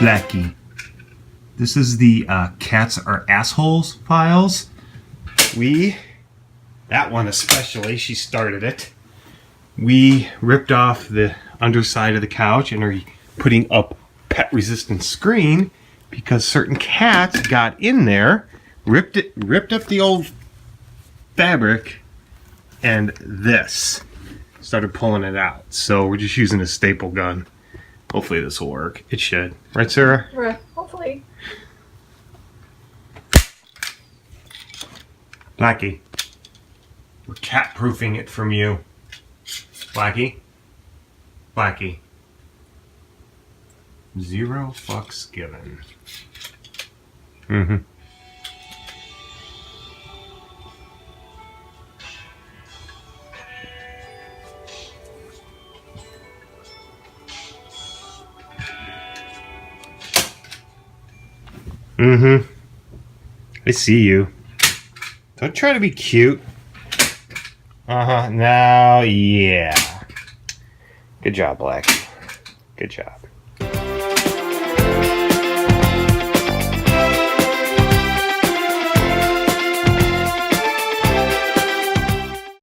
Blackie. This is the Cats Are Assholes files. That one especially, she started it. We ripped off the underside of the couch and are putting up pet resistant screen because certain cats got in there, ripped up the old fabric, and started pulling it out. So we're just using a staple gun. Hopefully this will work. It should. Right, Sarah? Right. Hopefully. Blackie. We're cat-proofing it from you. Blackie. Blackie. 0 fucks given. Mm-hmm. Mm-hmm. I see you. Don't try to be cute. Uh-huh. Now, yeah. Good job, Blackie. Good job.